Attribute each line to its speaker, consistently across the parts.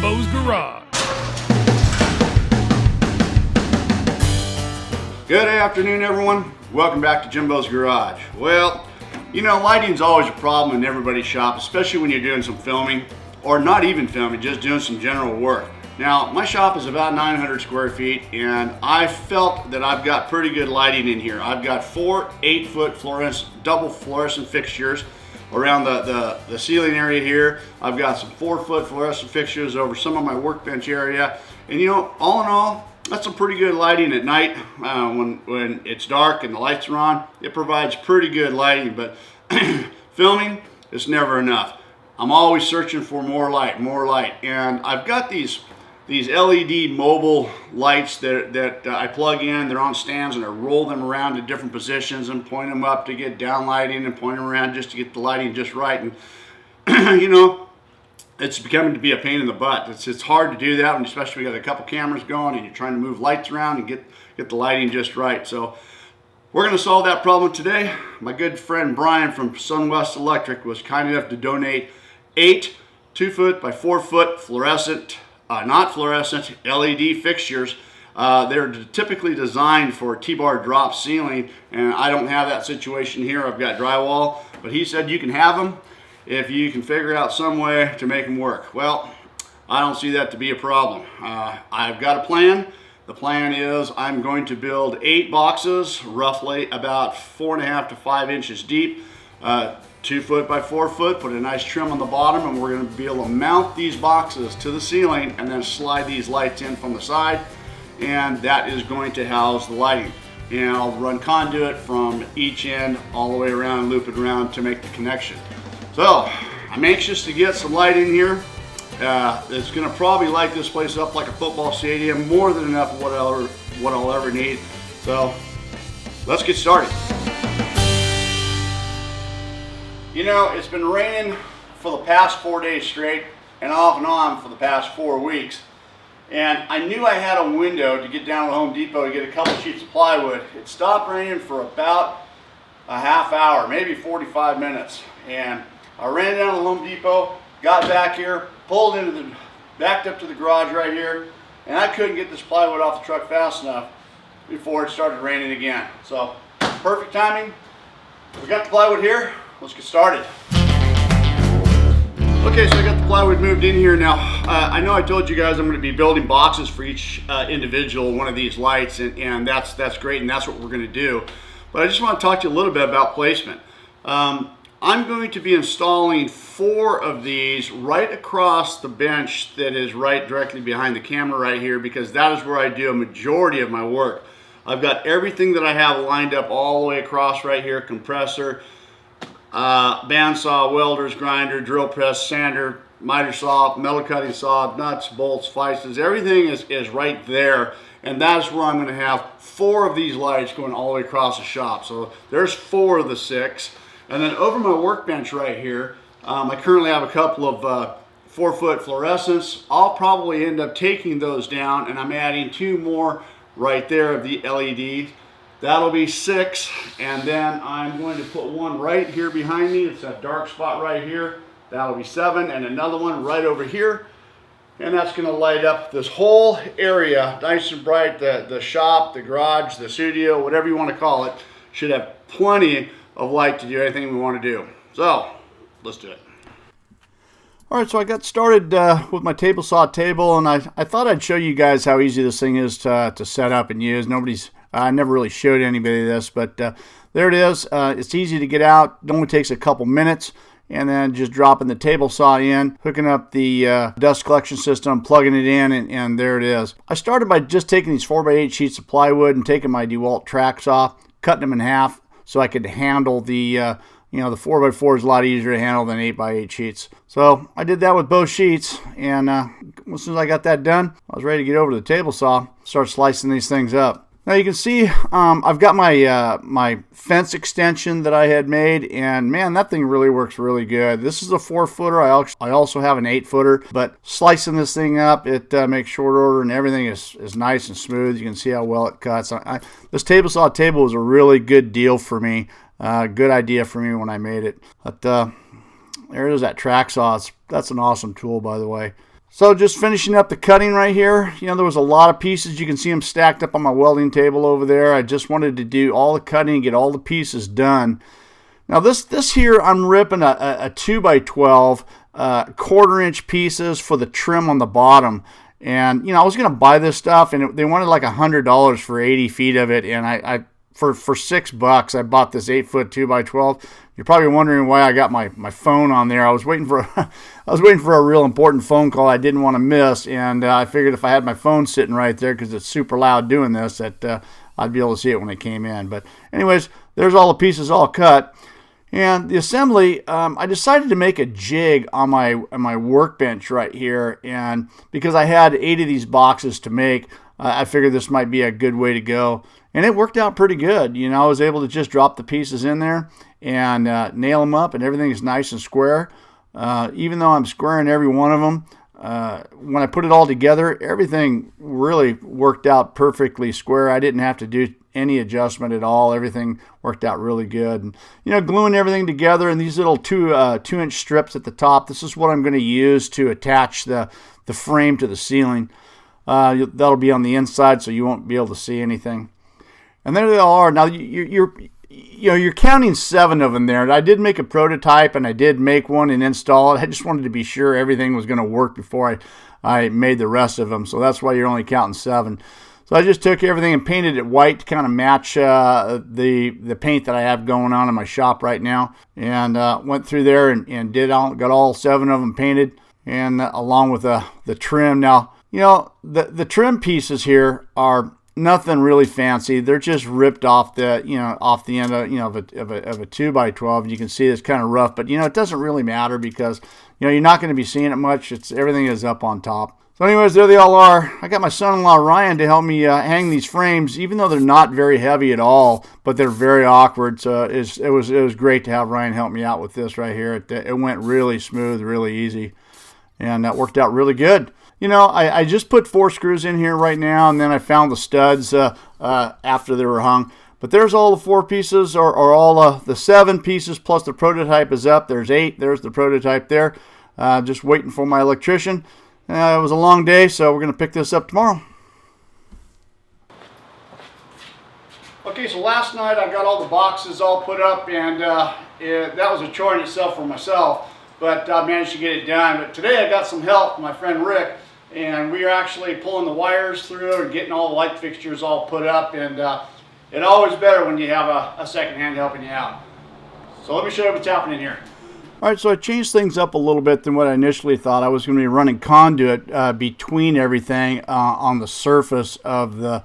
Speaker 1: Jimbo's Garage.
Speaker 2: Good afternoon, everyone. Welcome back to Jimbo's Garage. Well, you know, lighting's always a problem in everybody's shop, especially when you're doing some filming, or not even filming, just doing some general work. Now, my shop is about 900 square feet, and I felt that I've got pretty good lighting in here. I've got 4 8-foot double fluorescent fixtures around the ceiling area here. I've got some 4-foot fluorescent fixtures over some of my workbench area. And you know, all in all, that's some pretty good lighting at night. When it's dark and the lights are on, it provides pretty good lighting, but filming, it's never enough. I'm always searching for more light, and I've got these LED mobile lights that I plug in. They're on stands, and I roll them around to different positions and point them up to get down lighting and point them around just to get the lighting just right. And you know, it's becoming to be a pain in the butt. It's hard to do that, when especially we got a couple cameras going and you're trying to move lights around and get the lighting just right. So we're going to solve that problem today. My good friend Brian from Sunwest Electric was kind enough to donate 8 2-foot by 4-foot fluorescent, not fluorescent, LED fixtures. They're typically designed for T-bar drop ceiling, and I don't have that situation here. I've got drywall, but he said you can have them if you can figure out some way to make them work. Well, I don't see that to be a problem. I've got a plan. The plan is I'm going to build 8 boxes, roughly about 4.5 to 5 inches deep, 2-foot by 4-foot, put a nice trim on the bottom, and we're going to be able to mount these boxes to the ceiling and then slide these lights in from the side, and that is going to house the lighting. And I'll run conduit from each end all the way around, loop it around to make the connection. So I'm anxious to get some light in here. It's going to probably light this place up like a football stadium, more than enough of what I'll ever need. So let's get started. You know, it's been raining for the past 4 days straight, and off and on for the past 4 weeks. And I knew I had a window to get down to Home Depot to get a couple sheets of plywood. It stopped raining for about a half hour, maybe 45 minutes. And I ran down to Home Depot, got back here, backed up to the garage right here, and I couldn't get this plywood off the truck fast enough before it started raining again. So, perfect timing. We got the plywood here. Let's get started. Okay, so I got the plywood moved in here now. I know I told you guys I'm going to be building boxes for each individual one of these lights, and that's great, and that's what we're going to do. But I just want to talk to you a little bit about placement. I'm going to be installing 4 of these right across the bench that is right directly behind the camera right here, because that is where I do a majority of my work. I've got everything that I have lined up all the way across right here: compressor, bandsaw, welders, grinder, drill press, sander, miter saw, metal cutting saw, nuts, bolts, vices. Everything is right there, and that is where I'm going to have 4 of these lights going all the way across the shop. So there's 4 of the 6. And then over my workbench right here, I currently have a couple of 4-foot fluorescents. I'll probably end up taking those down, and I'm adding 2 more right there of the LEDs. That'll be 6, and then I'm going to put one right here behind me. It's that dark spot right here. That'll be 7, and another one right over here. And that's going to light up this whole area nice and bright. The shop, the garage, the studio, whatever you want to call it, should have plenty of light to do anything we want to do. So let's do it. All right, so I got started with my table saw table, and I thought I'd show you guys how easy this thing is to set up and use. I never really showed anybody this, but there it is. It's easy to get out. It only takes a couple minutes, and then just dropping the table saw in, hooking up the dust collection system, plugging it in, and there it is. I started by just taking these 4x8 sheets of plywood and taking my Dewalt track saw, cutting them in half, so I could handle the, the 4x4 is a lot easier to handle than 8x8 sheets. So I did that with both sheets, and as soon as I got that done, I was ready to get over to the table saw, start slicing these things up. Now you can see I've got my fence extension that I had made, and man, that thing really works really good. This is a 4-footer. I also have an 8-footer, but slicing this thing up, it makes short order, and everything is nice and smooth. You can see how well it cuts. This table saw table was a really good deal for me. Good idea for me when I made it. But there it is, that track saw. That's an awesome tool, by the way. So just finishing up the cutting right here. You know, there was a lot of pieces. You can see them stacked up on my welding table over there. I just wanted to do all the cutting and get all the pieces done. Now this here, I'm ripping a 2x12 1/4-inch pieces for the trim on the bottom. And, you know, I was going to buy this stuff, and they wanted like $100 for 80 feet of it. And I for $6, I bought this 8-foot 2x12. You're probably wondering why I got my phone on there. I was waiting for a real important phone call I didn't want to miss, and I figured if I had my phone sitting right there, because it's super loud doing this, that I'd be able to see it when it came in. But anyways, there's all the pieces all cut. And the assembly, I decided to make a jig on my workbench right here, and because I had 8 of these boxes to make, I figured this might be a good way to go. And it worked out pretty good. You know, I was able to just drop the pieces in there and nail them up, and everything is nice and square. Even though I'm squaring every one of them, when I put it all together, everything really worked out perfectly square. I didn't have to do any adjustment at all. Everything worked out really good. And, you know, gluing everything together in these little 2-inch strips at the top. This is what I'm going to use to attach the frame to the ceiling. That'll be on the inside, so you won't be able to see anything. And there they all are. Now you're counting 7 of them there. I did make a prototype, and I did make one and install it. I just wanted to be sure everything was going to work before I made the rest of them. So that's why you're only counting 7. So I just took everything and painted it white to kind of match the paint that I have going on in my shop right now. And went through there and got all 7 of them painted, and along with the trim. Now, you know, the trim pieces here are nothing really fancy. They're just ripped off the end of of a 2x12. You can see it's kind of rough, but it doesn't really matter because you're not going to be seeing it much. Everything is up on top. So anyways, there they all are. I got my son-in-law Ryan to help me hang these frames, even though they're not very heavy at all, but they're very awkward. So it was great to have Ryan help me out with this right here. It went really smooth, really easy, and that worked out really good. I just put 4 screws in here right now, and then I found the studs after they were hung. But there's all the 4 pieces, or all the 7 pieces, plus the prototype is up. There's 8. There's the prototype there. Just waiting for my electrician. It was a long day, so we're going to pick this up tomorrow. Okay, so last night I got all the boxes all put up, and that was a chore in itself for myself, but I managed to get it done. But today I got some help from my friend Rick, and we are actually pulling the wires through and getting all the light fixtures all put up, and it's always better when you have a second hand helping you out. So let me show you what's happening here. All right, so I changed things up a little bit than what I initially thought. I was going to be running conduit between everything on the surface of the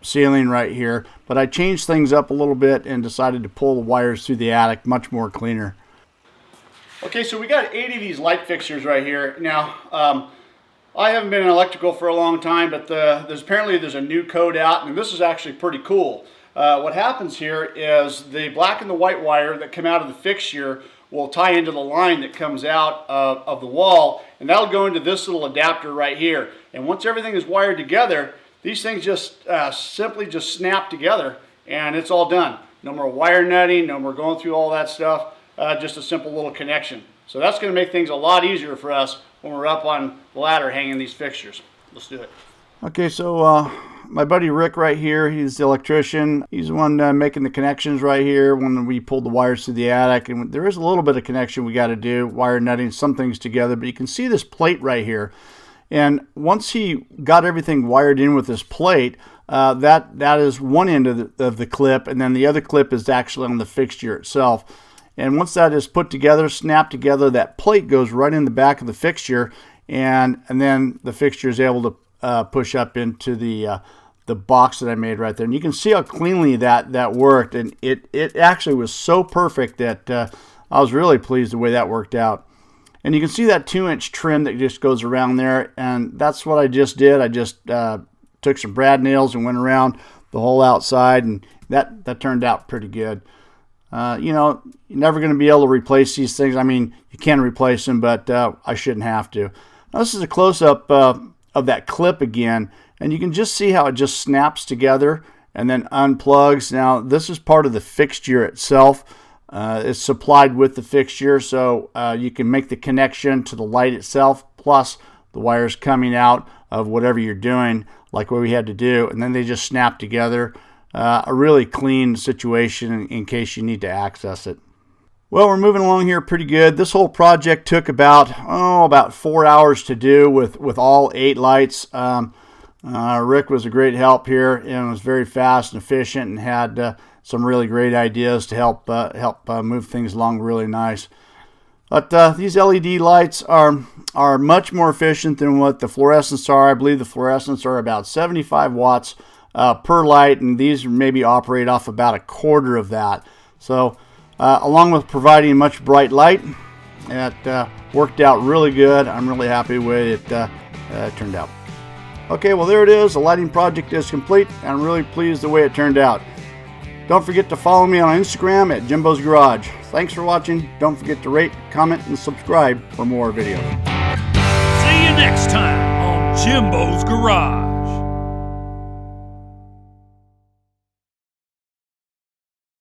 Speaker 2: ceiling right here, but I changed things up a little bit and decided to pull the wires through the attic much more cleaner. Okay, so we got 8 of these light fixtures right here. Now, I haven't been in electrical for a long time, but apparently there's a new code out, and this is actually pretty cool. What happens here is the black and the white wire that come out of the fixture will tie into the line that comes out of the wall, and that'll go into this little adapter right here. And once everything is wired together, these things just simply just snap together, and it's all done. No more wire nutting, no more going through all that stuff, just a simple little connection. So that's going to make things a lot easier for us when we're up on the ladder hanging these fixtures. Let's do it. Okay, so my buddy Rick right here, he's the electrician. He's the one making the connections right here when we pulled the wires through the attic. And there is a little bit of connection we got to do, wire nutting some things together. But you can see this plate right here. And once he got everything wired in with this plate, that is one end of the clip, and then the other clip is actually on the fixture itself. And once that is put together, snapped together, that plate goes right in the back of the fixture, and then the fixture is able to push up into the box that I made right there. And you can see how cleanly that worked, and it actually was so perfect that I was really pleased the way that worked out. And you can see that 2-inch trim that just goes around there, and that's what I just did. I just took some brad nails and went around the whole outside, and that turned out pretty good. You're never going to be able to replace these things. I mean, you can replace them, but I shouldn't have to. Now, this is a close-up of that clip again, and you can just see how it just snaps together and then unplugs. Now, this is part of the fixture itself. It's supplied with the fixture, so you can make the connection to the light itself, plus the wires coming out of whatever you're doing, like what we had to do, and then they just snap together. A really clean situation in case you need to access it. Well, we're moving along here pretty good. This whole project took about 4 hours to do with all 8 lights. Rick was a great help here and was very fast and efficient and had some really great ideas to help move things along really nice. But these LED lights are much more efficient than what the fluorescents are. I believe the fluorescents are about 75 watts per light, and these maybe operate off about a quarter of that. So along with providing much bright light, it worked out really good. I'm really happy with it turned out. Okay, well there it is. The lighting project is complete. I'm really pleased the way it turned out. Don't forget to follow me on Instagram at Jimbos Garage. Thanks for watching. Don't forget to rate, comment, and subscribe for more videos.
Speaker 1: See you next time on Jimbos Garage.